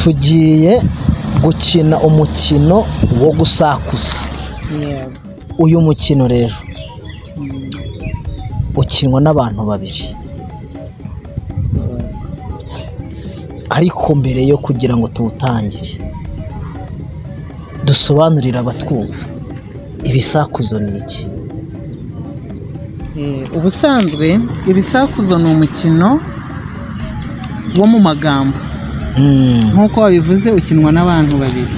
tugiye gukina umukino wo gusakuza. Uyu mukino rero ukinwa n'abantu babiri, ariko mbere yo kugira ngo tuwutangire dusobanurira abatwumva ibisakuzo ni iki. Ubusanzwe ibisakuzo ni umukino wo mu magambo nk'uko wabivuze, ukinwa n'abantu babiri.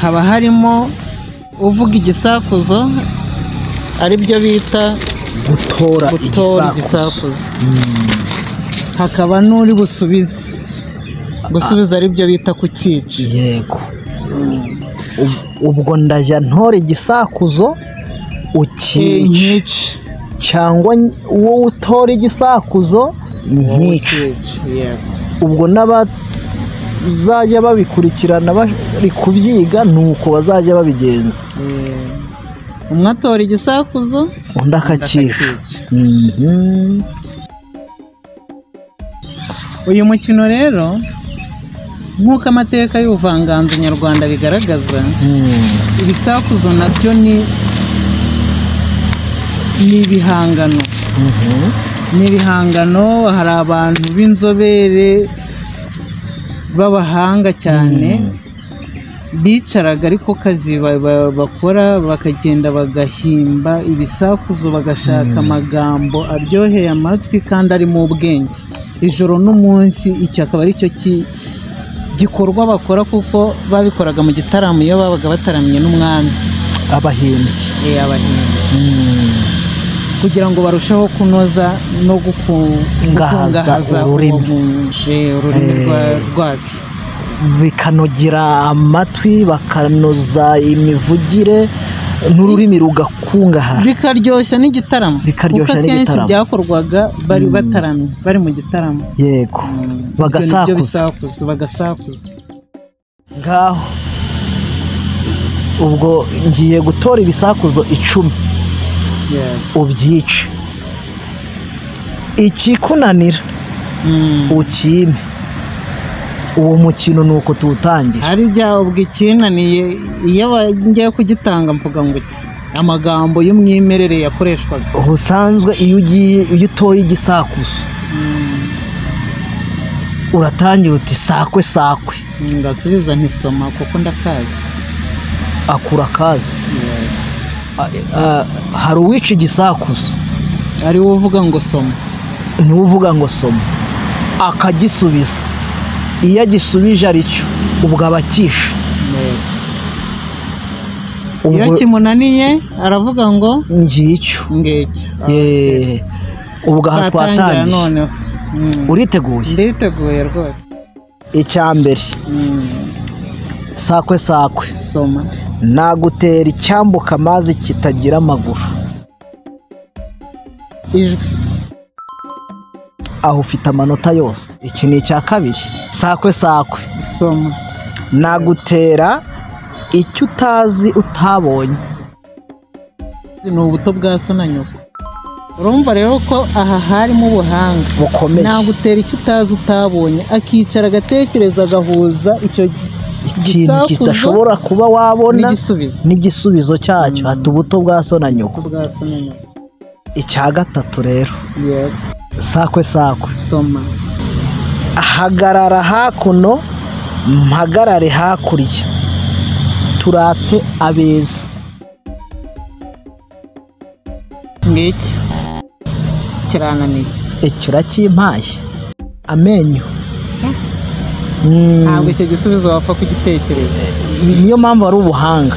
Haba harimo uvuga igisakuzo ari byo bita gutora igisakuzo, hakaba n'uri gusubiza ari byo bita kukica. Yego. Ubwo ndajya ntore igisakuzo ukica, cyangwa wowe utore igisakuzo nkica. Ubwo n'abazajya babikurikirana bari kubyiga nuko bazajya babigenza. Umwe atora igisakuzo undi akakica. Uyu mukino rero nk'uko amateka y'ubuvanganzo nyarwanda bigaragaza, ibisakuzo nabyo ni ibihangano. Ni ibihangano. Hari abantu b'inzobere b'abahanga cyane bicaraga ariko kazi bakora, bakagenda bagahimba ibisakuzo, bagashaka amagambo aryoheye amatwi kandi arimo ubwenge. Ijoro n'umunsi icyo akaba ari cyo gikorwa bakora, kuko babikoraga mu gitaramo iyo babaga bataramye n'umwami. Abahimbyi. Kugira ngo barusheho kunoza no gukungahaza ururimi rwacu, bikanogera amatwi, bakanoza imivugire, n'ururimi rugakungahara, bikaryoshya n'igitaramo. Kuko akenshi byakorwaga bari bataramye, bari mu gitaramo. Yego. Bagasakuza. Ngaho ubwo ngiye gutora ibisakuzo 10 ubyice. Ikikunanira ukime. Uwo mukino nuko tuwutangira. Hari igihe ubwo ikinaniye, iyo ngiye kugitanga mvuga ngo iki, amagambo y'umwimerere yakoreshwaga. Ubusanzwe iyo utoye igisakuzo uratangira uti sakwe sakwe. Ngasubiza ntisoma kuko ndakazi. Akura kazi. Hari uwica igisakuzo, ari wo uvuga ngo soma. Ni uvuga ngo soma akagisubiza. Iyo agisubije aricyo ubwo abakisha. Iyo kimunaniye aravuga ngo ngicyo. Ubwo aha twatangiye. Uriteguye? Nditeguye rwose. Icyambere sakwe sakwe. Soma. Nagutera icyambuka amazi kitagira amaguru. Ijwi. Aho ufite amanota yose. Iki ni icya kabiri. Sakwe sakwe. Soma. Nagutera icyo utazi utabonye. Ni ubuto bwa so na nyoko. Urumva rero ko aha harimo ubuhanga bukomeye. Nagutera icyo utazi utabonye, akicara agatekereza, agahuza icyo ikintu kidashobora kuba wabona n'igisubizo cyacyo. Ati ubuto bwa so na nyoko. Icya gatatu rero. Sakwe sakwe. Soma. Hagarara hakuno mpagarare hakurya, turate abeza. Ngiki kirananiye. Icyo urakimpaye amenyo. Ntabwo icyo gisubizo wapfa kugitekereza. Niyo mpamvu ari ubuhanga.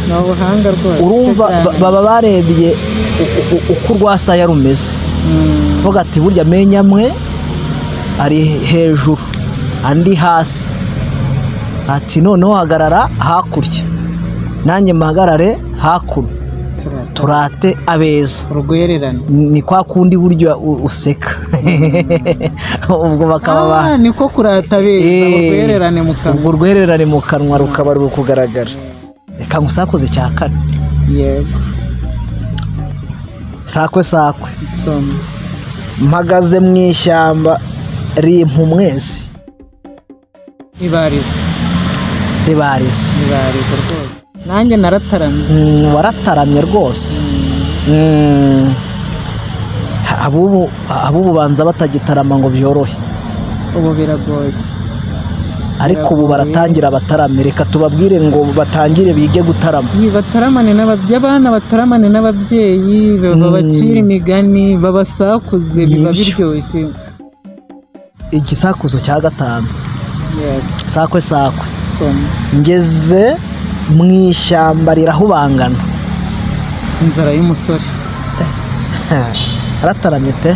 Ni ubuhanga rwose. Urumva baba barebye uko urwasaya rumeze. Vuga ati burya amenyo amwe ari hejuru andi hasi. Ati noneho hagarara hakurya, nanjye mpagarare hakuno, turate abeza. Urwererane. Ni kwa kundi buryo useka. Ubwo bakaba niko kurata abeza. Urwererane mu kanwa. Ubwo urwererane mu kanwa rukaba ruri kugaragara. Reka ngusakuze cya kane. Yego. Sakwe sakwe. Soma. Mpagaze mu ishyamba rimpa umwezi. Ibarizo rwose nanjye narataramye. Warataramye rwose. abubu banza batagitarama ngo byorohe, ubu biragoye, ariko ubu baratangira batarame. Reka tubabwire ngo batangire bige gutarama, bataramane abana, bataramane n'ababyeyi, babacira imigani, babasakuze, biba biryoshye. Igisakuzo cya gatanu. Sakwe ngeze mu ishyamba rirahubangana, inzara y'umusore. Arataramye pe.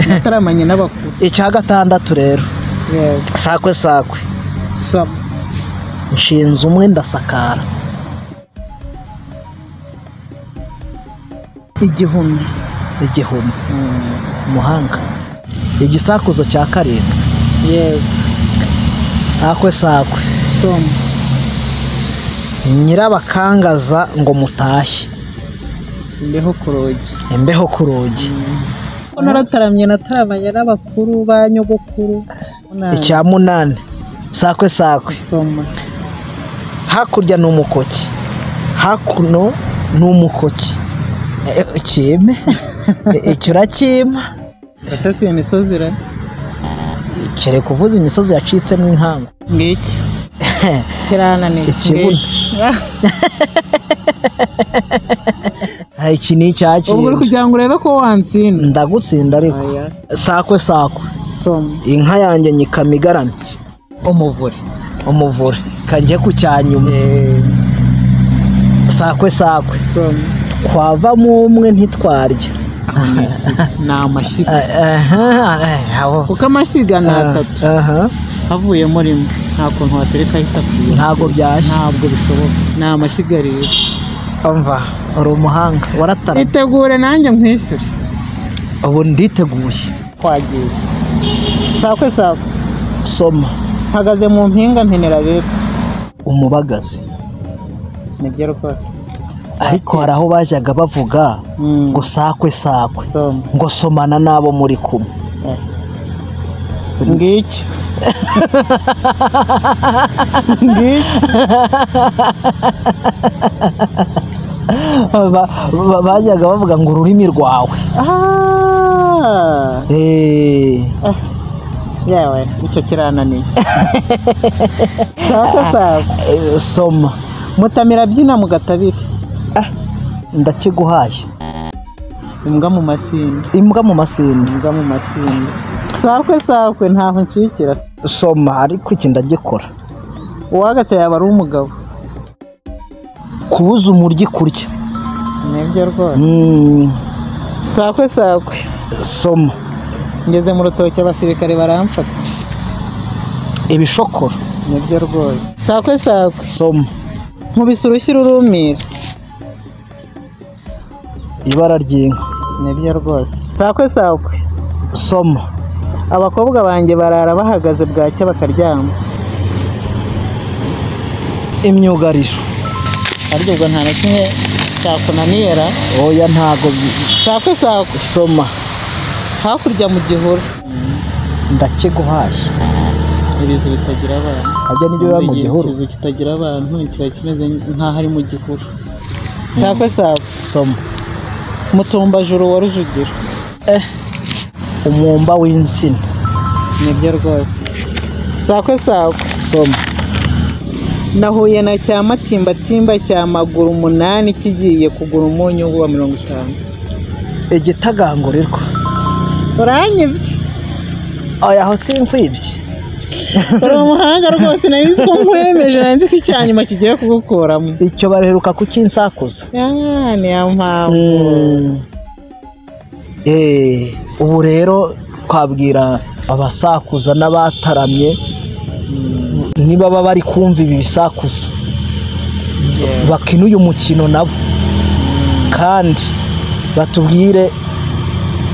Nataramanye n'abakuru. Icya gatandatu rero. Sakwe nshinze umwe ndasakara. Igihumbi. Umuhanga. Igisakuzo cya karindwi. Sakwe nyirabakangaza ngo mutashye. Imbeho ku rugi. Narataramye n'abakuru ba nyogokuru. Icya munani. Sakwe hakurya ni umukoki, hakuno ni umukoki. Ikime icyo urakima. Ese si imisozi ra? Kere kuvuza imisozi yacitsemo inkangu. Ngiki kirananiye. Ikibuno. Iki ni icyaki. Ubwo kugira ngo urebe ko wantsinda. Ndagutsinda ariko. Sakwe inka yanjye nyikamigaramye. Umuvure kanjye ku cyanyuma. Sakwe twavamo umwe ntitwarya. Ni amashyiga. Kuko amashyiga ni atatu. Havuyemo rimwe nta kuntu waterekaho isafuriya. Ntabwo byashya. Ntabwo bishoboka. Ni amashyiga rero. Umva uri umuhanga warataramye. Itegure nanjye nkwishyure. Ubu nditeguye. Twagiye. Sakwe soma. Hagaze mu mpinga mpenera rero. Umubagazi. Nibyo rwose. Ariko hari aho bajyaga bavuga ngo sakwe ngo somana n'abo muri kumwe. Ngiki bajyaga bavuga ngo ururimi rwawe. Yawe icyo kirananiye. Soma. Mutamira byina mu gatabiri. Ndakiguhaye. Imbwa mu masinde. Sakwe ntaho ncikira. Soma ariko iki ndagikora. Uwagaca yaba ari umugabo. Kubuza umuryi kurya. Nibyo rwose. Sakwe soma. Ngeze mu rutoki abasirikare baramfata. Ibishokoro. Nibyo rwose. Sakwe soma. Nkubise urushyi rurumira. Ibara ry'inka. Nibyo rwose. Sakwe soma. Abakobwa banjye barara bahagaze bwacya bakaryama. Imyugariro. Ariko ubwo nta na kimwe cyakunanira. Oya ntago. Sakwe soma. Hakurya mu gihuru. Ndakiguhaye. Ibizu bitagira abantu. Ajya n'ibyo biba mu gihuru. Ikizu kitagira abantu kiba kimeze nk'aho ari mu gihuru. Sakwe soma. Mutumbajuru wa Rujugiro. Umwumba w'insina. Nibyo rwose. Sakwe soma. Nahuye na cya matimbatimba cya maguru 8 kigiye kugura umunyu wa 50. Igitagangurirwa. Uranyibye. Oya aho simfibye. Uri umuhanga rwose narizi ko nkwemeje nanzi ko icyanyuma kigiye kugukuramo. Icyo bareheruka kukinsakuza. Ni mpamvu. Ubu rero twabwira abasakuza n'abataramye niba baba bari kumva ibi bisakuzo bakina uyu mukino nabo kandi batubwire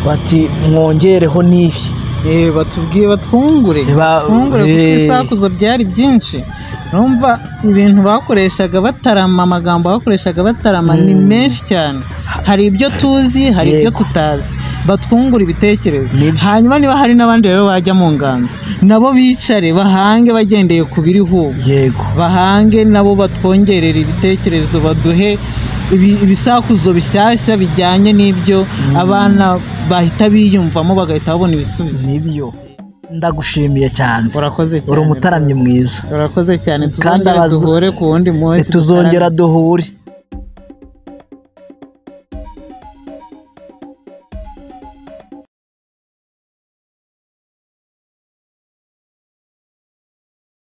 bati mwongereho n'ibi. Batubwiye batwungure kuko ibisakuzo byari byinshi. Numva ibintu bakoreshaga batarama, amagambo bakoreshaga batarama ni menshi cyane. hari ibyo tuzi, hari ibyo tutazi, batwungura ibitekerezo. Hanyuma niba hari n'abandi rero bajya mu nganzo, nabo bicare bahange bagendeye ku biriho, bahange nabo batwongerera ibitekerezo, baduhe ibisakuzo bishyashya bijyanye n'ibyo abana bahita biyumvamo bagahita babona ibisubizo. Nibyo. Ndagushimiye cyane. Urakoze cyane. Uri umutaramyi mwiza. Urakoze cyane. Tuzongera duhure ku wundi munsi. Tuzongera duhure.